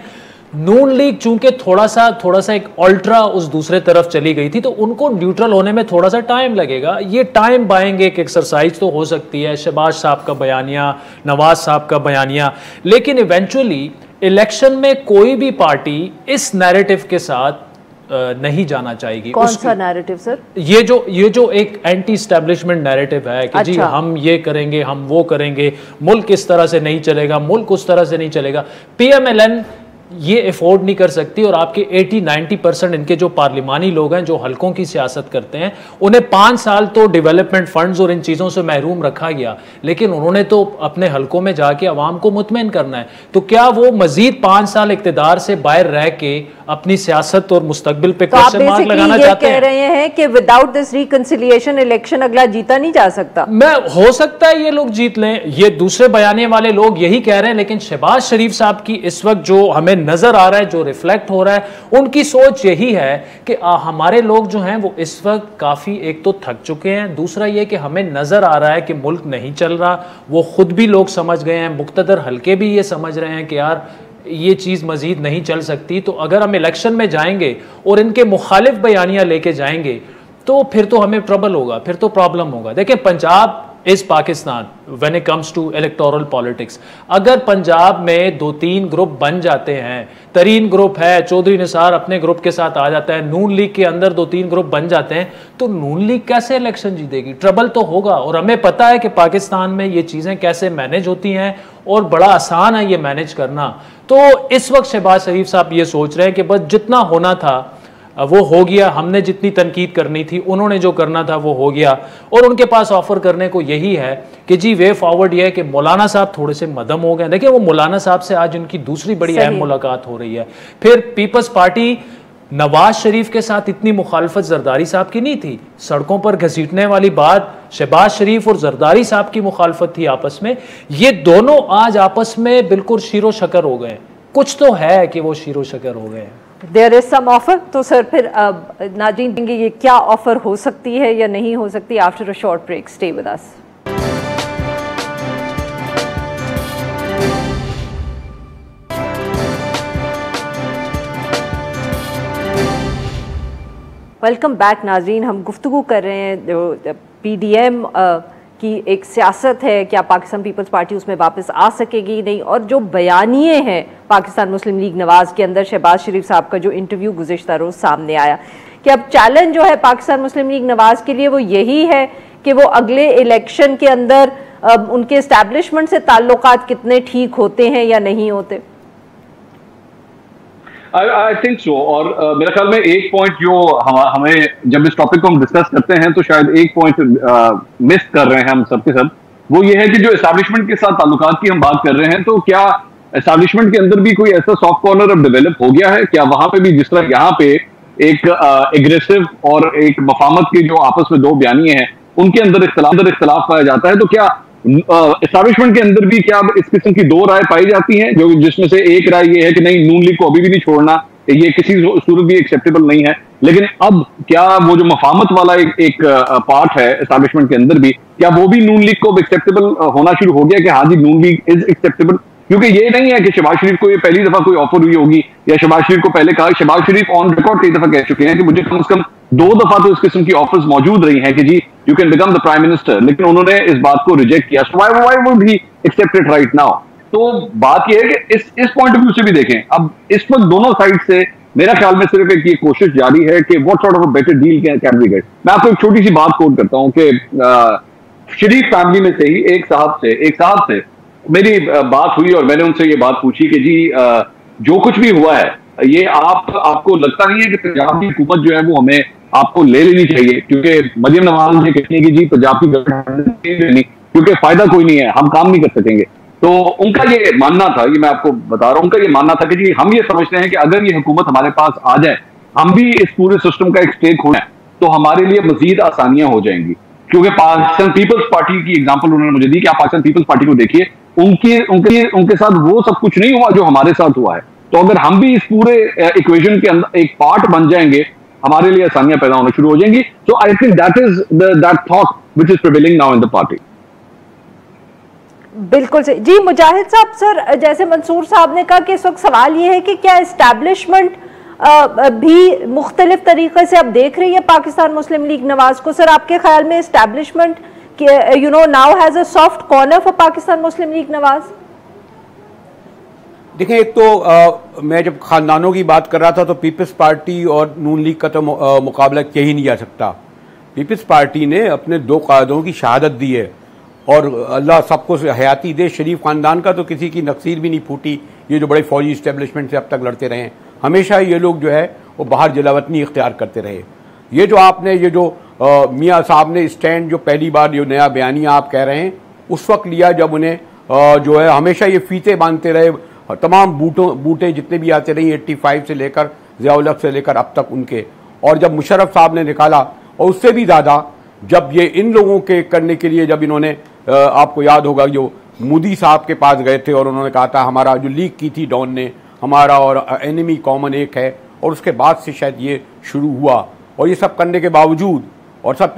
नून लीग चूंकि थोड़ा सा एक अल्ट्रा उस दूसरे तरफ चली गई थी, तो उनको न्यूट्रल होने में थोड़ा सा टाइम लगेगा। ये टाइम बाइंग एक एक्सरसाइज तो हो सकती है, शहबाज साहब का बयानिया, नवाज साहब का बयानिया, लेकिन इवेंचुअली इलेक्शन में कोई भी पार्टी इस नैरेटिव के साथ नहीं जाना चाहेगी। कौन सा नैरेटिव सर? ये जो एक एंटी एस्टैब्लिशमेंट नैरेटिव है कि अच्छा। जी हम ये करेंगे, हम वो करेंगे, मुल्क इस तरह से नहीं चलेगा, मुल्क उस तरह से नहीं चलेगा। पीएमएलएन ये अफोर्ड नहीं कर सकती। और आपके 80-90% इनके जो पार्लिमानी लोग हैं जो हलकों की सियासत करते हैं, उन्हें 5 साल तो डेवलपमेंट फंड्स और इन चीज़ों से महरूम रखा गया, लेकिन उन्होंने तो अपने हलकों में जाके अवाम को मुतमईन करना है। तो क्या वो मजीद 5 साल इक़्तिदार से बाहर रह के अपनी सियासत और मुस्तकबिल पे क्वेश्चन मार्क लगाना चाहते हैं? कह रहे हैं कि विदाउट दिस रिकंसिलिएशन इलेक्शन अगला जीता नहीं जा सकता। हो सकता है ये लोग जीत लें, ये दूसरे बयाने वाले लोग यही कह रहे हैं, लेकिन शहबाज शरीफ साहब की इस वक्त जो हमें नजर आ रहा है, जो रिफ्लेक्ट हो रहा है, उनकी सोच यही है कि हमारे लोग जो हैं वो इस वक्त काफी एक तो थक चुके हैं, दूसरा ये कि हमें नजर आ रहा है कि मुल्क नहीं चल रहा। वो खुद भी लोग समझ गए हैं, मुक्तदर हल्के भी ये समझ रहे हैं कि यार ये चीज़ मजीद नहीं चल सकती। तो अगर हम इलेक्शन में जाएंगे और इनके मुखालिफ बयानियां लेके जाएंगे तो फिर तो हमें ट्रबल होगा, फिर तो प्रॉब्लम होगा। देखिए, Punjab is Pakistan when it comes to electoral politics. अगर पंजाब में 2-3 ग्रुप बन जाते हैं, तरीन ग्रुप है, चौधरी निसार अपने ग्रुप के साथ आ जाता है, नून लीग के अंदर 2-3 ग्रुप बन जाते हैं, तो नून लीग कैसे इलेक्शन जीतेगी? ट्रबल तो होगा। और हमें पता है कि पाकिस्तान में ये चीज़ें कैसे मैनेज होती हैं और बड़ा आसान है ये मैनेज करना। तो इस वक्त शहबाज शरीफ साहब ये सोच रहे हैं कि बस जितना होना था वो हो गया, हमने जितनी तनकीद करनी थी, उन्होंने जो करना था वो हो गया, और उनके पास ऑफर करने को यही है कि जी वे फॉरवर्ड ये है कि मौलाना साहब थोड़े से मदम हो गए। देखिए, वो मौलाना साहब से आज उनकी दूसरी बड़ी अहम मुलाकात हो रही है। फिर पीपल्स पार्टी नवाज शरीफ के साथ इतनी मुखालफत जरदारी साहब की नहीं थी, सड़कों पर घसीटने वाली बात शहबाज शरीफ और जरदारी साहब की मुखालफत थी आपस में। ये दोनों आज आपस में बिल्कुल शीरो शकर हो गए। कुछ तो है कि वो शीरो शकर हो गए। There is some offer. तो सर फिर नाज़रीन देंगे ये क्या ऑफर हो सकती है या नहीं हो सकती? After a short break, stay with us. Welcome back नाज़रीन। हम गुफ्तगू कर रहे हैं जो PDM की एक सियासत है, क्या पाकिस्तान पीपल्स पार्टी उसमें वापस आ सकेगी नहीं, और जो बयानिए हैं पाकिस्तान मुस्लिम लीग नवाज़ के अंदर शहबाज शरीफ साहब का जो इंटरव्यू गुज़िश्ता रोज़ सामने आया कि अब चैलेंज जो है पाकिस्तान मुस्लिम लीग नवाज़ के लिए वो यही है कि वो अगले इलेक्शन के अंदर उनके इस्टेब्लिशमेंट से ताल्लुकात कितने ठीक होते हैं या नहीं होते। I think so. और मेरे ख्याल में एक पॉइंट जो हमें जब इस टॉपिक को हम डिस्कस करते हैं तो शायद एक पॉइंट मिस कर रहे हैं हम सबके सब, वो ये है कि जो एस्टैब्लिशमेंट के साथ ताल्लुकात की हम बात कर रहे हैं, तो क्या एस्टैब्लिशमेंट के अंदर भी कोई ऐसा सॉफ्ट कॉर्नर अब डेवलप हो गया है? क्या वहां पे भी जिस तरह यहाँ पे एक एग्रेसिव और एक मफामत के जो आपस में दो बयानी हैं उनके अंदर इख्तलाफ पाया जाता है, तो क्या एस्टैब्लिशमेंट के अंदर भी क्या इस किस्म की दो राय पाई जाती हैं, जो जिसमें से एक राय ये है कि नहीं, नून लीग को अभी भी नहीं छोड़ना, ये किसी सूरत भी एक्सेप्टेबल नहीं है, लेकिन अब क्या वो जो मफामत वाला एक पार्ट है एस्टैब्लिशमेंट के अंदर भी, क्या वो भी नून लीग को एक्सेप्टेबल होना शुरू हो गया कि हाँ जी नून लीग इज एक्सेप्टेबल? क्योंकि ये नहीं है कि शहबाज शरीफ को ये पहली दफा कोई ऑफर हुई होगी या शहबाज शरीफ को पहले कहा। शहबाज शरीफ ऑन रिकॉर्ड कई दफा कह चुके हैं कि मुझे कम से कम 2 दफा तो इस किस्म की ऑफर्स मौजूद रही हैं कि जी you can become the prime minister, लेकिन उन्होंने इस बात को रिजेक्ट किया। So why would he accept it right now? तो बात यह है कि इस पॉइंट ऑफ व्यू से भी देखें, अब इस वक्त दोनों साइड से मेरा ख्याल में सिर्फ एक ये कोशिश जारी है कि what sort of a better deal can we get. मैं आपको एक छोटी सी बात कोट करता हूं कि शरीफ फैमिली में से ही एक साहब से मेरी बात हुई और मैंने उनसे ये बात पूछी कि जी जो कुछ भी हुआ है ये आपको लगता नहीं है कि पंजाब की हुकूमत जो है वो हमें आपको ले लेनी चाहिए? क्योंकि मरियम नवाज ये कहती है कि जी पंजाब की गवर्नमेंट नहीं लेनी क्योंकि फायदा कोई नहीं है, हम काम नहीं कर सकेंगे। तो उनका ये मानना था, ये मैं आपको बता रहा हूं, उनका ये मानना था कि जी हम ये समझते हैं कि अगर ये हुकूमत हमारे पास आ जाए, हम भी इस पूरे सिस्टम का एक स्टेक होना है, तो हमारे लिए मजीद आसानियां हो जाएंगी। क्योंकि पाकिस्तान पीपल्स पार्टी की एग्जांपल उन्होंने मुझे दी कि आप पाकिस्तान पीपल्स पार्टी को देखिए, उनके साथ वो सब कुछ नहीं हुआ जो हमारे साथ हुआ है। तो अगर हम भी इस पूरे इक्वेशन के अंदर एक पार्ट बन जाएंगे, हमारे लिए आसानियां पैदा होना शुरू हो जाएंगी। So I think that is that thought which is prevailing now in the party. बिल्कुल सही जी। मुजाहिद साहब, सर जैसे मंसूर साहब ने कहा कि इस वक्त सवाल ये है कि क्या एस्टैब्लिशमेंट भी मुख्तलिफ तरीके से अब देख रही है पाकिस्तान मुस्लिम लीग नवाज को? सर आपके ख्याल में establishment now has a soft corner for Pakistan Muslim league Nawaz? देखें, एक तो मैं जब खानदानों की बात कर रहा था तो पीपल्स पार्टी और नून लीग का तो मुकाबला किया ही नहीं जा सकता। पीपल्स पार्टी ने अपने 2 कायदों की शहादत दी है और अल्लाह सबको हयाती दे, शरीफ खानदान का तो किसी की नक्सीर भी नहीं फूटी। ये जो बड़े फौजी इस्टेब्लिशमेंट से अब तक लड़ते रहे हैं, हमेशा ये लोग जो है वो बाहर जलावतनी इख्तियार करते रहे। ये जो आपने ये जो मियाँ साहब ने स्टैंड जो पहली बार जो नया बयानिया आप कह रहे हैं उस वक्त लिया जब उन्हें जो है हमेशा ये फीते बांधते रहे, तमाम बूटे जितने भी आते रही 85 से लेकर ज़ियाउल हक से लेकर अब तक उनके, और जब मुशर्रफ साहब ने निकाला और उससे भी ज़्यादा जब ये इन लोगों के करने के लिए जब इन्होंने आपको याद होगा जो मोदी साहब के पास गए थे और उन्होंने कहा था हमारा जो लीक की थी डॉन ने, हमारा और एनिमी कॉमन एक है, और उसके बाद से शायद ये शुरू हुआ। और ये सब करने के बावजूद और सब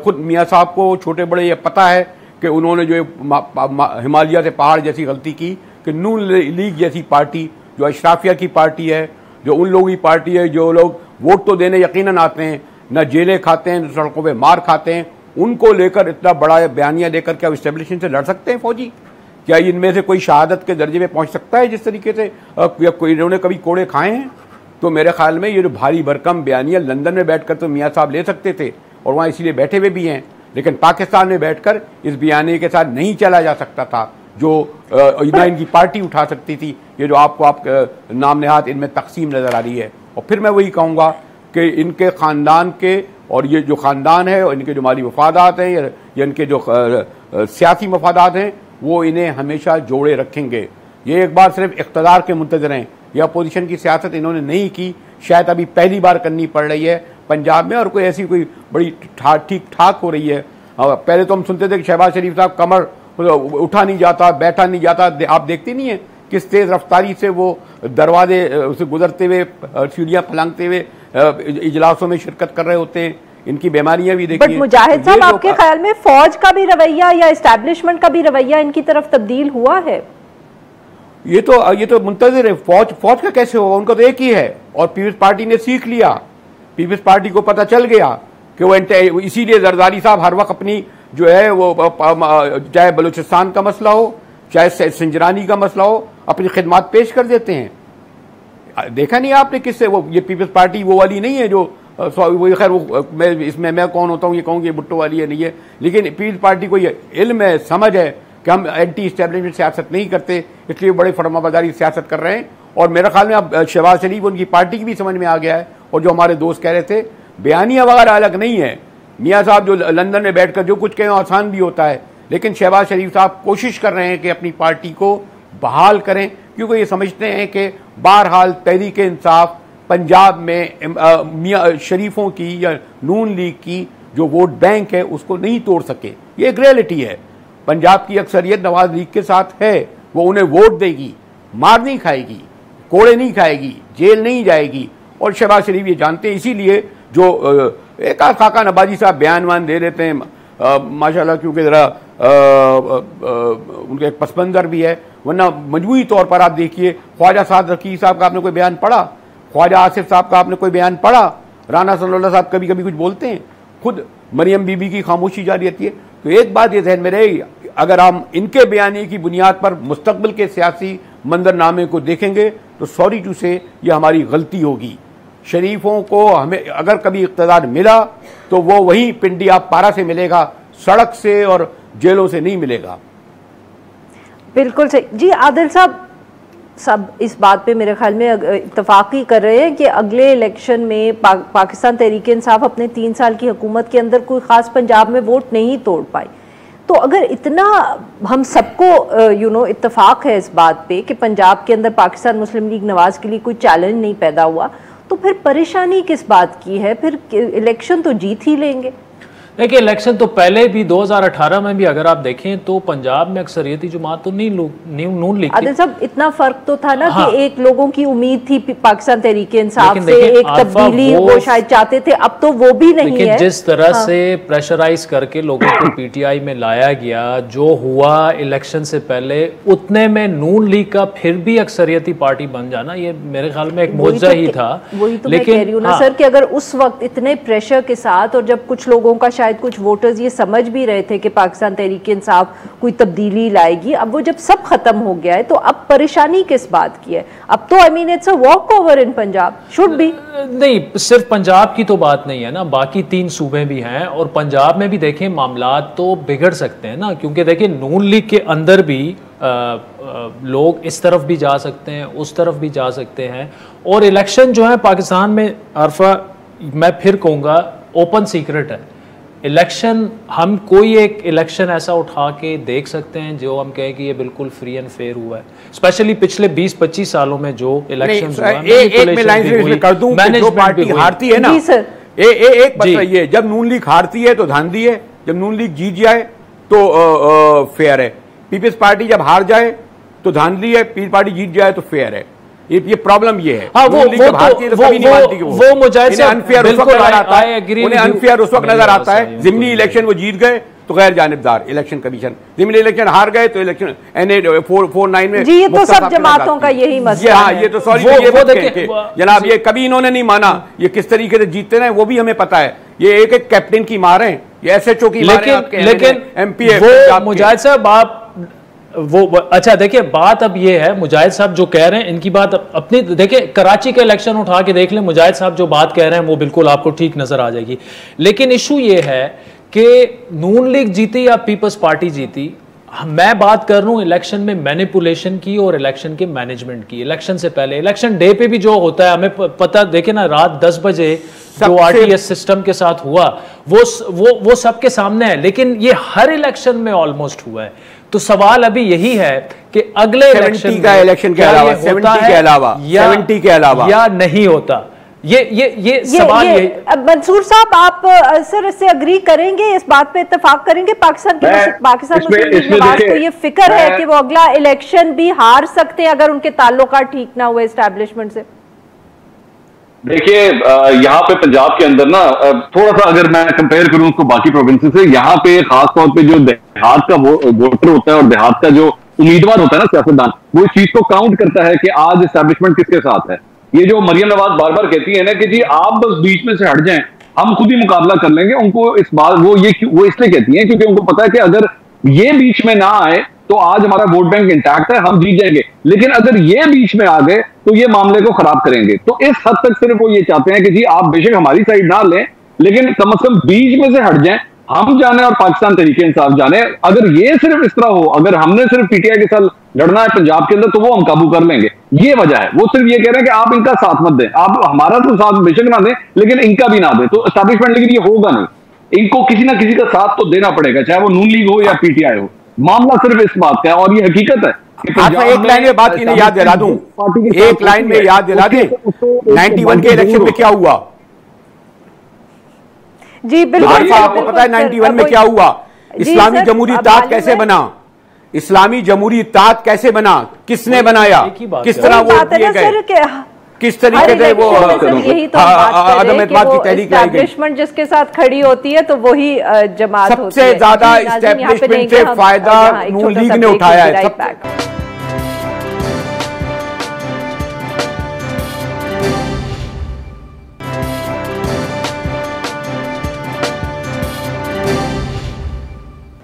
खुद मियाँ साहब को छोटे बड़े ये पता है कि उन्होंने जो हिमालय से पहाड़ जैसी गलती की कि नून लीग जैसी पार्टी जो अशराफिया की पार्टी है, जो उन लोगों की पार्टी है जो लोग वोट तो देने यकीनन आते हैं न जेलें खाते हैं, न सड़कों पे मार खाते हैं, उनको लेकर इतना बड़ा बयानिया लेकर क्या इस्टेब्लिशमेंट से लड़ सकते हैं फौजी? क्या इनमें से कोई शहादत के दर्जे में पहुंच सकता है जिस तरीके से कोई इन्होंने कभी कोड़े खाए हैं? तो मेरे ख्याल में ये जो भारी भरकम बयानिया लंदन में बैठकर तो मियाँ साहब ले सकते थे और वहाँ इसीलिए बैठे हुए भी हैं, लेकिन पाकिस्तान में बैठकर इस बयानिए के साथ नहीं चला जा सकता था जो ना इनकी पार्टी उठा सकती थी। ये जो आप नाम नेहात इनमें तकसीम नज़र आ रही है। और फिर मैं वही कहूँगा कि इनके ख़ानदान के, और ये जो ख़ानदान है और इनके जो माली मफादात हैं या इनके जो सियासी मफादात हैं वो इन्हें हमेशा जोड़े रखेंगे। ये एक बार सिर्फ इक़्तिदार के मुंतज़िर हैं, या अपोजिशन की सियासत इन्होंने नहीं की, शायद अभी पहली बार करनी पड़ रही है पंजाब में, और कोई ऐसी कोई बड़ी ठीक ठाक हो रही है। पहले तो हम सुनते थे कि शहबाज शरीफ साहब कमर उठा नहीं जाता, बैठा नहीं जाता, आप देखती नहीं है किस तेज़ रफ्तारी से वो दरवाजे से गुजरते हुए, सीढ़ियाँ फलांगते हुए इजलासों में शिरकत कर रहे होते हैं। इनकी बीमारियां भी देखिए। बट मुजाहिद साहब, आपके ख्याल में फौज का भी रवैया या एस्टैब्लिशमेंट का भी रवैया इनकी तरफ तब्दील हुआ है? ये तो मुंतज़िर है। फौज का कैसे होगा? उनका तो एक ही है, और पीपल्स पार्टी ने सीख लिया। पीपल्स पार्टी को पता चल गया कि वो इसीलिए जरदारी साहब हर वक्त अपनी जो है वो, चाहे बलूचिस्तान का मसला हो, चाहे संजरानी का मसला हो, अपनी खिदमात पेश कर देते हैं। देखा नहीं आपने किससे? वो ये पीपल्स पार्टी वो वाली नहीं है जो वो, खैर वो मैं कौन होता हूँ ये कहूँगी, ये भुट्टो वाली है नहीं है, लेकिन पीपल्स पार्टी को ये इल्म है, समझ है कि हम एंटी इस्टेब्लिशमेंट सियासत नहीं करते, इसलिए बड़े फरमाबरदारी सियासत कर रहे हैं। और मेरे ख्याल में अब शहबाज शरीफ उनकी पार्टी की भी समझ में आ गया है। और जो हमारे दोस्त कह रहे थे बयानिया वगैरह अलग नहीं है, मियाँ साहब जो लंदन में बैठकर जो कुछ कहें आसान भी होता है, लेकिन शहबाज शरीफ साहब कोशिश कर रहे हैं कि अपनी पार्टी को बहाल करें, क्योंकि ये समझते हैं कि बहरहाल तहरीक इंसाफ पंजाब में मियाँ शरीफों की या नून लीग की जो वोट बैंक है उसको नहीं तोड़ सके। ये एक रियलिटी है। पंजाब की अक्सरियत नवाज लीग के साथ है, वो उन्हें वोट देगी, मार नहीं खाएगी, कोड़े नहीं खाएगी, जेल नहीं जाएगी। और शहबाज शरीफ ये जानते हैं, इसीलिए जो एक खाका नवाजी साहब बयान वान दे देते हैं माशाल्लाह, क्योंकि ज़रा उनका एक पस मंज़र भी है, वरना मजमूई तौर पर आप देखिए ख्वाजा साद रकीब साहब का आपने कोई बयान पढ़ा? ख्वाजा आसिफ साहब का आपने कोई बयान पढ़ा? राना सल्लल्लाहु साहब कभी कभी कुछ बोलते हैं, खुद मरियम बीबी की खामोशी जारी रहती है। तो एक बात ये ध्यान में रहे, अगर हम इनके बयानी की बुनियाद पर मुस्तकबिल के सियासी मंजरनामे को देखेंगे तो सॉरी टू से ये हमारी गलती होगी। शरीफों को हमें अगर कभी इक़्तिदार मिला तो वो वही पिंडी आप पारा से मिलेगा, सड़क से और जेलों से नहीं मिलेगा। बिल्कुल सही जी। आदिल साहब, सब इस बात पे मेरे ख्याल में इत्तफाक ही कर रहे हैं कि अगले इलेक्शन में पाकिस्तान तहरीक इंसाफ अपने 3 साल की हुकूमत के अंदर कोई ख़ास पंजाब में वोट नहीं तोड़ पाई। तो अगर इतना हम सबको इत्तफाक है इस बात पे कि पंजाब के अंदर पाकिस्तान मुस्लिम लीग नवाज के लिए कोई चैलेंज नहीं पैदा हुआ, तो फिर परेशानी किस बात की है? फिर इलेक्शन तो जीत ही लेंगे। देखिए, इलेक्शन तो पहले भी 2018 में भी अगर आप देखें तो पंजाब में अक्सरियती जमात तो नून लीग। आदिल साहब, इतना फर्क तो था ना। हाँ। कि एक लोगों की उम्मीद थी पाकिस्तान तहरीक इंसाफ से एक तब्दीली, वो शायद चाहते थे, अब तो वो भी नहीं है। जिस तरह से प्रेशराइज करके लोगों को पीटीआई में लाया गया, जो हुआ इलेक्शन से पहले, उतने में नून लीग का फिर भी अक्सरियती पार्टी बन जाना, ये मेरे ख्याल में एक मुआवजा ही था। वही तो मैं कह रही हूँ ना सर, कि अगर उस वक्त इतने प्रेशर के साथ, और जब कुछ लोगों का शायद कुछ वोटर्स ये समझ भी रहे थे कि पाकिस्तान तहरीक इंसाफ कोई तब्दीली लाएगी, अब वो जब सब खत्म हो गया है तो अब परेशानी किस बात की है? अब तो I mean it's a walk over in Punjab, should be. नहीं, सिर्फ पंजाब की तो बात नहीं है ना, बाकी 3 सूबे भी हैं, और पंजाब में भी देखें मामला तो बिगड़ सकते हैं ना, क्योंकि देखिए नून लीग के अंदर भी लोग इस तरफ भी जा सकते हैं, उस तरफ भी जा सकते हैं। और इलेक्शन जो है पाकिस्तान में, अरफा मैं फिर कहूँगा ओपन सीक्रेट है इलेक्शन। हम कोई एक इलेक्शन ऐसा उठा के देख सकते हैं जो हम कहें कि ये बिल्कुल फ्री एंड फेयर हुआ है, स्पेशली पिछले 20-25 सालों में जो इलेक्शन हुआ है। जो पार्टी हारती है ना, एक बात ये, जब नून लीग हारती है तो धांधली है, जब नून लीग जीत जाए तो फेयर है। पीपल्स पार्टी जब हार जाए तो धांधली है, पीपल्स पार्टी जीत जाए तो फेयर है। ये प्रॉब्लम ये है। हाँ, वो मुझे अनफेयर उस वक्त नजर आता है, ज़िमनी इलेक्शन वो जीत गए तो गैर जानिबदार इलेक्शन कमीशन, जिम्मे इलेक्शन हार गए तो इलेक्शन NA 449 में जी, ये तो सब जमातों का यही मसला है। ये तो सॉरी जनाब, ये कभी इन्होंने नहीं माना, ये किस तरीके से जीतते रहे वो भी हमें पता है। ये एक एक कैप्टन की मार है, ये SHO की मार है आपके, लेकिन MPF वो मुजाहिद साहब आप वो अच्छा देखिए, बात अब ये है, मुजाहिद साहब जो कह रहे हैं इनकी बात अपनी देखिए, कराची के इलेक्शन उठा के देख लें, मुजाहिद साहब जो बात कह रहे हैं वो बिल्कुल आपको ठीक नजर आ जाएगी। लेकिन इशू ये है कि नून लीग जीती या पीपल्स पार्टी जीती, मैं बात कर रहा हूं इलेक्शन में मैनिपुलेशन की और इलेक्शन के मैनेजमेंट की। इलेक्शन से पहले, इलेक्शन डे पे भी जो होता है हमें पता, देखे ना, रात 10 बजे जो RTS सिस्टम के साथ हुआ वो सबके सामने है, लेकिन ये हर इलेक्शन में ऑलमोस्ट हुआ है। तो सवाल अभी यही है कि अगले इलेक्शन के अलावा 70 के अलावा या नहीं होता। ये सवाल ये मंसूर साहब, आप सर इससे अग्री करेंगे, इस बात पे इत्तेफाक करेंगे? पाकिस्तान मुस्लिम लीग नवाज को ये फिक्र है कि वो अगला इलेक्शन भी हार सकते हैं अगर उनके ताल्लुकात ठीक ना हुए एस्टैब्लिशमेंट से? देखिए, यहाँ पे पंजाब के अंदर ना थोड़ा सा अगर मैं कंपेयर करूं उसको बाकी प्रोविंसेस से, यहाँ पे खास तौर पे जो देहात का वोटर होता है और देहात का जो उम्मीदवार होता है ना, सियासतदान, वो इस चीज को काउंट करता है कि आज एस्टैब्लिशमेंट किसके साथ है। ये जो मरियम नवाज बार बार कहती है ना कि जी आप बस बीच में से हट जाएं, हम खुद ही मुकाबला कर लेंगे, उनको इस बार वो इसलिए कहती है क्योंकि उनको पता है कि अगर ये बीच में ना आए तो आज हमारा वोट बैंक इंटैक्ट है, हम जीत जाएंगे, लेकिन अगर ये बीच में आ गए तो ये मामले को खराब करेंगे। तो इस हद तक सिर्फ वो ये चाहते हैं कि जी आप बेशक हमारी साइड ना लें, लेकिन कम से कम बीच में से हट जाएं, हम जाने और पाकिस्तान तरीके इंसाफ जाने। अगर ये सिर्फ इस तरह हो, अगर हमने सिर्फ PTI के साथ लड़ना है पंजाब के अंदर, तो वो हम काबू कर लेंगे, ये वजह है। वो सिर्फ ये कह रहे हैं कि आप इनका साथ मत दें, आप हमारा तो साथ बेशक ना दें लेकिन इनका भी ना दें, तो एस्टैब्लिशमेंट, लेकिन ये होगा नहीं, इनको किसी ना किसी का साथ तो देना पड़ेगा, चाहे वो नून लीग हो या PTI हो। मामला सिर्फ इस बात का है और ये हकीकत है। एक लाइन में बात इन्हें याद दिला दूं, एक लाइन में याद दिला दें, 91 के इलेक्शन में क्या हुआ जी? बिल्कुल आपको पता है 91 में क्या हुआ? इस्लामी जमहूरी इत्तेहाद कैसे बना? इस्लामी जमहूरी इत्तेहाद कैसे बना? किसने बनाया? किस तरह वोट दिए गए? किस तरीके से वो आदम एतमाद की तहरीक लाई गई? एस्टैब्लिशमेंट जिसके साथ खड़ी होती है तो वही जमात होती है। सबसे ज्यादा एस्टैब्लिशमेंट से फायदा नून लीग ने उठाया है।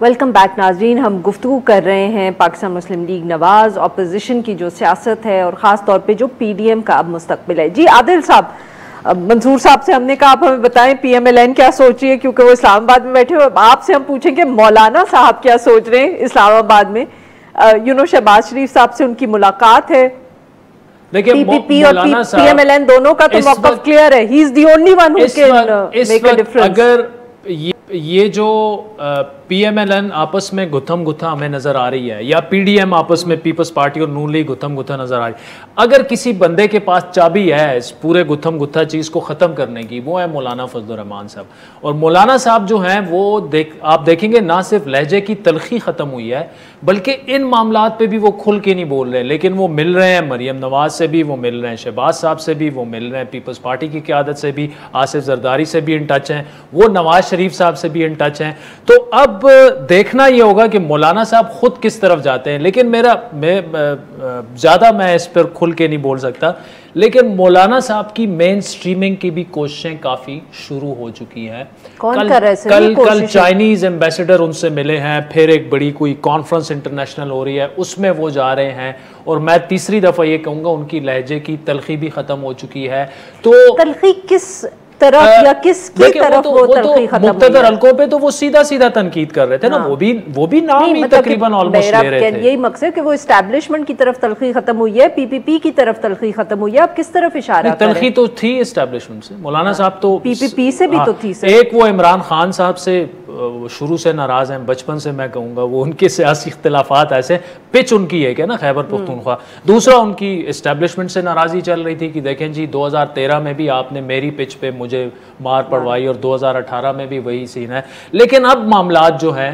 वेलकम बैक नाजरीन, हम गुफ्तगू कर रहे हैं पाकिस्तान मुस्लिम लीग नवाज अपोजिशन की जो सियासत है और ख़ास तौर पे जो PDM का अब मुस्तकबिल है। जी आदिल साहब, मंसूर साहब से हमने कहा आप हमें बताएं PMLN क्या सोच रही है, क्योंकि वो इस्लामाबाद में बैठे हुए। आपसे हम पूछेंगे मौलाना साहब क्या सोच रहे हैं इस्लामाबाद में। शहबाज शरीफ साहब से उनकी मुलाकात है, PPP और PMLN दोनों का तो मौक़िफ़ क्लियर है, he is the only one who can make a difference. अगर ये जो PMLN आपस में गुत्थम गुत्था हमें नजर आ रही है, या PDM आपस में पीपल्स पार्टी और नून लीग गुत्थम गुत्था नजर आ रही है, अगर किसी बंदे के पास चाबी है इस पूरे गुत्थम गुत्था चीज को खत्म करने की, वो है मौलाना फजलुर रहमान साहब। और मौलाना साहब जो हैं वो आप देखेंगे ना सिर्फ लहजे की तलखी खत्म हुई है, बल्कि इन मामलात पे भी वो खुल के नहीं बोल रहे, लेकिन वो मिल रहे हैं मरियम नवाज से भी, वो मिल रहे हैं शहबाज साहब से भी, वो मिल रहे हैं पीपल्स पार्टी की क़यादत से भी, आसिफ जरदारी से भी इन टच हैं, वो नवाज शरीफ साहब से भी इन टच हैं। तो अब देखना ये होगा कि मौलाना साहब खुद किस तरफ जाते हैं। लेकिन मैं इस पर खुल के नहीं बोल सकता, लेकिन मौलाना साहब की मेन स्ट्रीमिंग की भी कोशिशें काफी शुरू हो चुकी हैं। कल चाइनीज एम्बेसडर उनसे मिले हैं, फिर एक बड़ी कोई कॉन्फ्रेंस इंटरनेशनल हो रही है, उसमें वो जा रहे हैं। और मैं तीसरी दफा ये कहूंगा उनकी लहजे की तलखी भी खत्म हो चुकी है। तो तलखी किस तरफ या किसकी तरफ वो तलखी खत्म हुई? मुक्तदर हल्कों पे तो वो सीधा सीधा तनकीद कर रहे थे ना, वो भी नाम ही तकरीबन ऑलमोस्ट ले रहे थे। यही मकसद कि वो एस्टैब्लिशमेंट की तरफ तलखी खत्म हुई है, PPP की तरफ तलखी खत्म हुई है। अब किस तरफ इशारा? तलखी तो थी एस्टैब्लिशमेंट से, मौलाना साहब तो PPP से भी तो थी। एक वो इमरान खान साहब से शुरू से नाराज हैं, बचपन से मैं कहूँगा, वो उनके सियासी इख्तिलाफात ऐसे, पिच उनकी है क्या ना खैबर पख्तूनख्वा। दूसरा उनकी इस्टेब्लिशमेंट से नाराज़ी चल रही थी कि देखें जी 2013 में भी आपने मेरी पिच पे मुझे मार पड़वाई और 2018 में भी वही सीन है। लेकिन अब मामलात जो हैं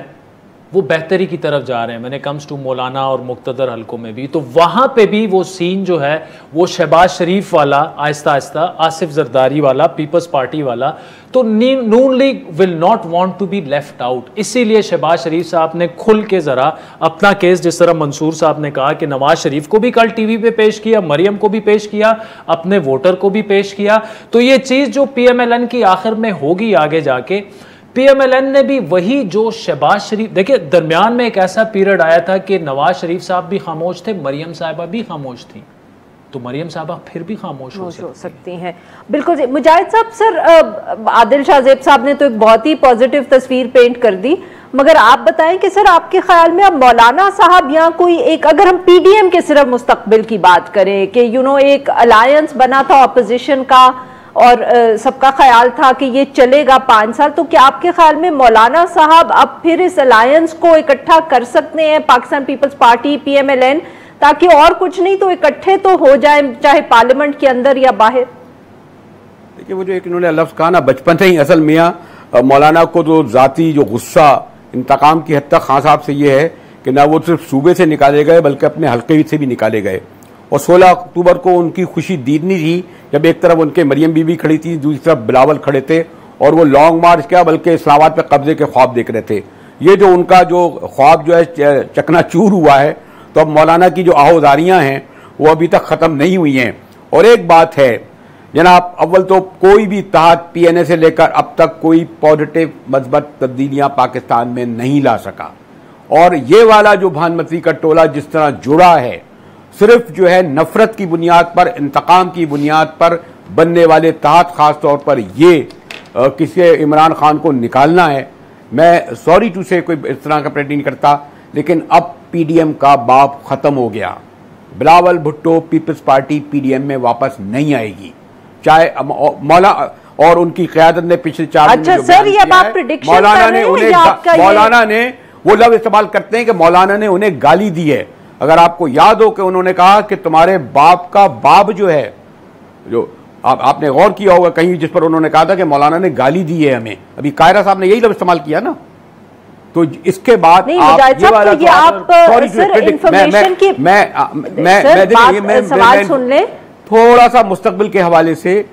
वो बेहतरी की तरफ जा रहे हैं। मैंने कम्स टू मौलाना और मुक्तदर हलकों में भी, तो वहाँ पे भी वो सीन जो है वो शहबाज शरीफ वाला, आहिस्ता आहिस्ता आसिफ जरदारी वाला, पीपल्स पार्टी वाला, तो Noon League will not want to be left out. इसीलिए शहबाज शरीफ साहब ने खुल के ज़रा अपना केस, जिस तरह मंसूर साहब ने कहा कि नवाज शरीफ को भी कल टीवी पे पेश किया, मरियम को भी पेश किया, अपने वोटर को भी पेश किया। तो ये चीज़ जो PMLN की आखिर में होगी आगे जाके, PMLN ने भी वही जो शहबाज शरीफ, देखिए दरमियान में एक ऐसा पीरियड आया था कि नवाज शरीफ साहब भी खामोश थे, मरियम साहिबा भी खामोश थी, तो मरियम साहबा फिर भी खामोश हो सकती हैं। बिल्कुल जी। मुजाहिद साहब, सर आदिल शाहजेब साहब ने तो एक बहुत ही पॉजिटिव तस्वीर पेंट कर दी, मगर आप बताएं कि सर आपके ख्याल में अब मौलाना साहब या कोई एक, अगर हम PDM के सिर्फ मुस्तकबिल की बात करें कि एक अलायंस बना था ऑपोजिशन का और सबका ख्याल था कि ये चलेगा 5 साल, तो क्या आपके ख्याल में मौलाना साहब अब फिर इस अलायंस को इकट्ठा कर सकते हैं, पाकिस्तान पीपल्स पार्टी, PMLN, ताकि और कुछ नहीं तो इकट्ठे तो हो जाए, चाहे पार्लियामेंट के अंदर या बाहर? देखिए, वो जो एक इन्होंने लफ्ज कहा ना बचपन से ही, असल मियाँ मौलाना को तो जाती जो गुस्सा इंतकाम की हद तक खान साहब से ये है कि ना वो सिर्फ सूबे से निकाले गए बल्कि अपने हल्के से भी निकाले गए। और 16 अक्टूबर को उनकी खुशी दीदनी थी जब एक तरफ उनके मरियम बीबी खड़ी थी, दूसरी तरफ बिलावल खड़े थे, और वो लॉन्ग मार्च क्या बल्कि इस्लामाबाद पे कब्जे के ख्वाब देख रहे थे। ये जो उनका जो ख्वाब जो है चकनाचूर हुआ है, तो अब मौलाना की जो आहोजारियां हैं वो अभी तक ख़त्म नहीं हुई हैं। और एक बात है जनाब, अव्वल तो कोई भी इत्तेहाद PNA से लेकर अब तक कोई पॉजिटिव मस्बत तब्दीलियां पाकिस्तान में नहीं ला सका, और ये वाला जो भानमती का टोला जिस तरह जुड़ा है, सिर्फ जो है नफरत की बुनियाद पर, इंतकाम की बुनियाद पर बनने वाले इत्तेहाद, खास तौर पर ये किसी इमरान खान को निकालना है। मैं सॉरी टू से कोई इस तरह का प्रेडिक्ट नहीं करता, लेकिन अब PDM का बाप खत्म हो गया। Bilawal Bhutto Peoples Party PDM में वापस नहीं आएगी, चाहे मौला और उनकी क़यादत ने पिछले 4 अच्छा सर, ये आप प्रेडिक्शन मौलाना ने उन्हें, मौलाना ने वो लफ्ज़ इस्तेमाल करते हैं कि मौलाना ने उन्हें गाली दी है। अगर आपको याद हो कि उन्होंने कहा कि तुम्हारे बाप का बाप जो है, जो आपने गौर किया होगा कहीं, जिस पर उन्होंने कहा था कि मौलाना ने गाली दी है हमें, अभी कायरा साहब ने यही लफ्ज़ इस्तेमाल किया ना। तो इसके बाद आप ये वाला सवाल सुन लें थोड़ा सा मुस्तकबिल के हवाले से।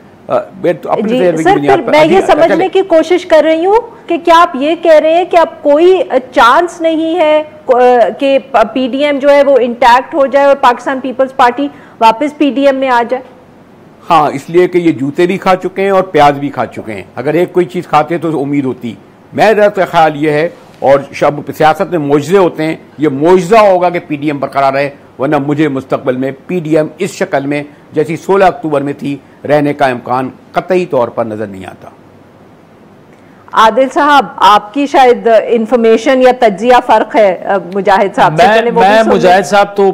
मैं ये समझने की कोशिश कर रही हूँ कि क्या आप ये कह रहे हैं कि अब कोई चांस नहीं है कि PDM जो है वो इंटैक्ट हो जाए और पाकिस्तान पीपल्स पार्टी वापस PDM में आ जाए? हाँ, इसलिए कि ये जूते भी खा चुके हैं और प्याज भी खा चुके हैं। अगर एक कोई चीज़ खाते तो उम्मीद होती। मेरा तो ख्याल ये है, और शब सियासत में मोजज़े होते हैं, ये मोजज़ा होगा कि PDM बरकरार रहे, वरना मुझे मुस्तकबिल में PDM इस शक्ल में जैसी 16 अक्टूबर में थी रहने का इम्कान कतई तौर पर नजर नहीं आता। आदिल साहब, आपकी शायद इंफॉर्मेशन या तज्जिया फर्क है मुजाहिद साहब से। मैं मुजाहिद साहब तो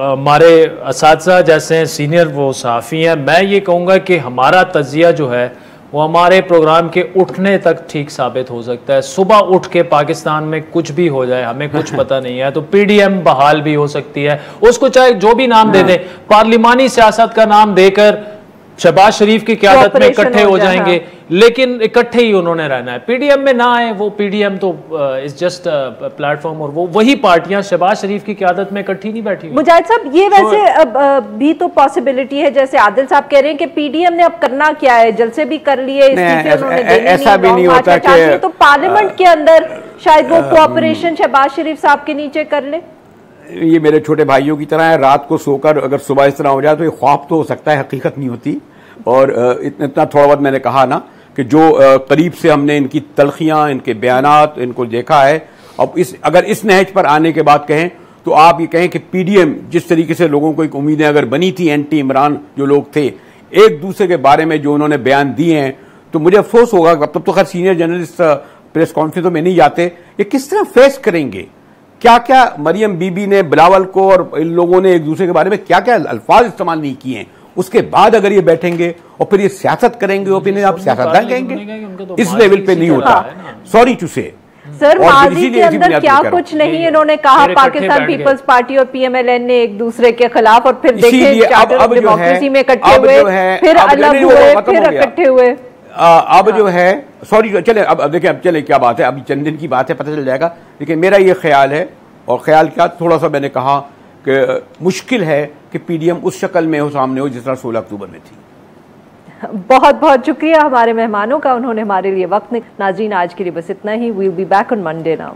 हमारे असातिज़ा जैसे सीनियर वो सहाफ़ी हैं। मैं ये कहूँगा कि हमारा तज्जिया जो है वो हमारे प्रोग्राम के उठने तक ठीक साबित हो सकता है। सुबह उठ के पाकिस्तान में कुछ भी हो जाए, हमें कुछ पता नहीं है, तो PDM बहाल भी हो सकती है। उसको चाहे जो भी नाम दे दे, पार्लिमानी सियासत का नाम देकर शहबाज शरीफ की क़यादत में इकट्ठे हो जाएंगे, लेकिन इकट्ठे ही उन्होंने रहना है। PDM में ना आए, वो PDM तो इज जस्ट प्लेटफॉर्म, और वो वही पार्टियां शहबाज शरीफ की क़यादत में इकट्ठी नहीं बैठी। मुजाहिद साहब, ये वैसे भी तो पॉसिबिलिटी है, जैसे आदिल साहब कह रहे हैं कि PDM ने अब करना क्या है, जलसे भी कर लिए, ऐसा भी नहीं होता कि तो पार्लियामेंट के अंदर शायद वो कोऑपरेशन शहबाज शरीफ साहब के नीचे कर ले। ये मेरे छोटे भाइयों की तरह है, रात को सोकर अगर सुबह इस तरह हो जाए तो ये ख्वाब तो हो सकता है, हकीकत नहीं होती। और इतना थोड़ा बहुत मैंने कहा ना कि जो करीब से हमने इनकी तलखियाँ, इनके बयानात इनको देखा है, अब अगर इस नहज पर आने के बाद कहें तो आप ये कहें कि PDM जिस तरीके से लोगों को एक उम्मीदें अगर बनी थी, एंटी इमरान जो लोग थे, एक दूसरे के बारे में जो उन्होंने बयान दिए हैं, तो मुझे अफसोस होगा। अब तो खैर सीनियर जर्नलिस्ट प्रेस कॉन्फ्रेंस में नहीं जाते, ये किस तरह फेस करेंगे, क्या क्या मरियम बीबी ने, बिलावल को और इन लोगों ने एक दूसरे के बारे में क्या क्या अल्फाज इस्तेमाल नहीं किए हैं। उसके बाद अगर ये बैठेंगे और फिर ये सियासत करेंगे और फिर आप सियासतदान कहेंगे, इस लेवल पे नहीं होता। सॉरी टू से सर, माजी के अंदर क्या कुछ नहीं इन्होंने कहा पाकिस्तान पीपल्स पार्टी और PMLN ने एक दूसरे के खिलाफ, और फिर देखें डेमोक्रेसी में इकट्ठे हुए, फिर अलग हुए, फिर इकट्ठे हुए। अब जो है सॉरी चले अब देखिए अब चले क्या बात है, अभी चंद दिन की बात है, पता चल जाएगा। लेकिन मेरा ये ख्याल है, और ख्याल क्या थोड़ा सा मैंने कहा कि मुश्किल है कि पीडीएम उस शक्ल में हो सामने हो जिस तरह 16 अक्टूबर में थी। बहुत बहुत शुक्रिया हमारे मेहमानों का, उन्होंने हमारे लिए वक्त निकाला। नाज़रीन आज के लिए बस इतना ही। We will be back on Monday now.